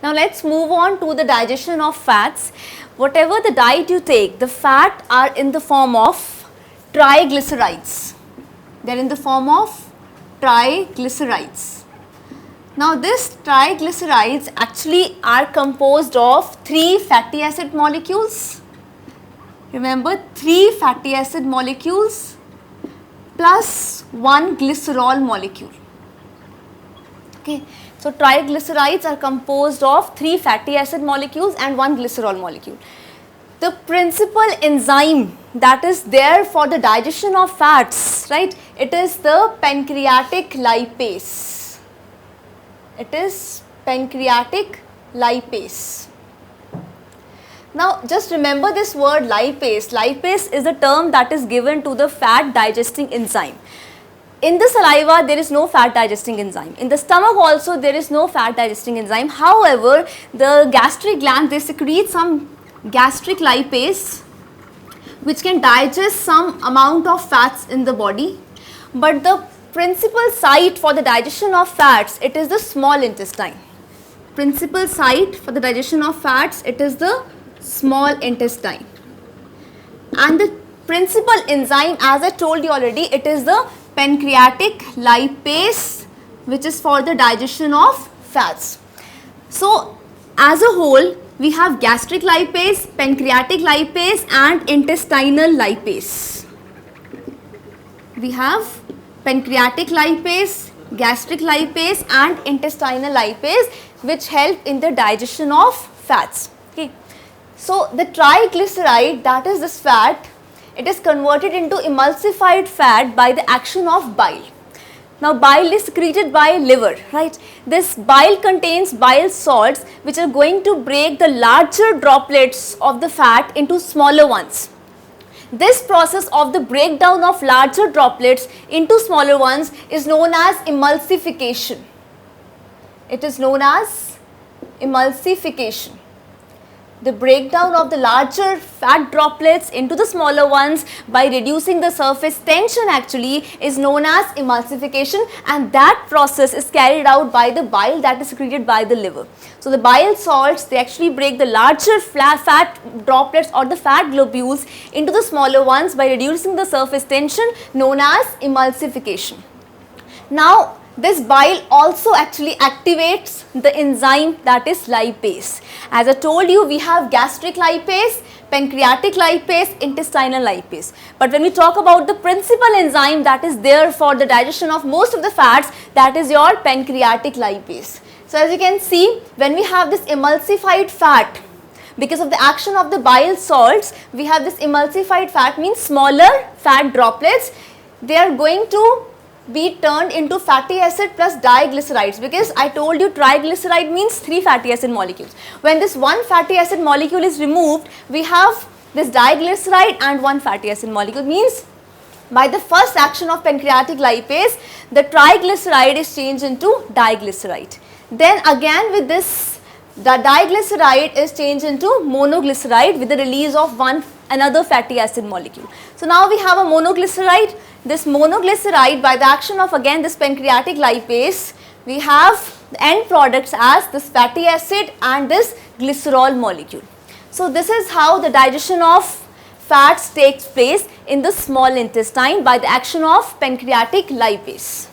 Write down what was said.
Now let's move on to the digestion of fats. Whatever the diet you take, the fat are in the form of triglycerides. They are in the form of triglycerides. Now this triglycerides actually are composed of 3 fatty acid molecules. Remember, 3 fatty acid molecules plus 1 glycerol molecule. Okay. So triglycerides are composed of 3 fatty acid molecules and 1 glycerol molecule. The principal enzyme that is there for the digestion of fats, right, it is the pancreatic lipase. It is pancreatic lipase. Now just remember this word lipase. Lipase is a term that is given to the fat digesting enzyme. In the saliva there is no fat digesting enzyme. In the stomach also there is no fat digesting enzyme. However, the gastric gland, they secrete some gastric lipase which can digest some amount of fats in the body. But the principal site for the digestion of fats, it is the small intestine. Principal site for the digestion of fats, it is the small intestine. And the principal enzyme, as I told you already, it is the pancreatic lipase, which is for the digestion of fats. So as a whole, we have gastric lipase, pancreatic lipase and intestinal lipase. We have pancreatic lipase, gastric lipase and intestinal lipase, which help in the digestion of fats. Okay. So the triglyceride, that is this fat, it is converted into emulsified fat by the action of bile. Now bile is secreted by liver, right? This bile contains bile salts which are going to break the larger droplets of the fat into smaller ones. This process of the breakdown of larger droplets into smaller ones is known as emulsification. It is known as emulsification. The breakdown of the larger fat droplets into the smaller ones by reducing the surface tension actually is known as emulsification, and that process is carried out by the bile that is secreted by the liver. So the bile salts, they actually break the larger fat droplets or the fat globules into the smaller ones by reducing the surface tension, known as emulsification. Now this bile also actually activates the enzyme that is lipase. As I told you, we have gastric lipase, pancreatic lipase, intestinal lipase. But when we talk about the principal enzyme that is there for the digestion of most of the fats, that is your pancreatic lipase. So as you can see, when we have this emulsified fat, because of the action of the bile salts, we have this emulsified fat, means smaller fat droplets, they are going to be turned into fatty acid plus diglycerides, because I told you triglyceride means 3 fatty acid molecules. When this 1 fatty acid molecule is removed, we have this diglyceride and 1 fatty acid molecule, means by the first action of pancreatic lipase, the triglyceride is changed into diglyceride. Then again with this, the diglyceride is changed into monoglyceride with the release of another fatty acid molecule. So now we have a monoglyceride. This monoglyceride, by the action of again this pancreatic lipase, we have the end products as this fatty acid and this glycerol molecule. So this is how the digestion of fats takes place in the small intestine by the action of pancreatic lipase.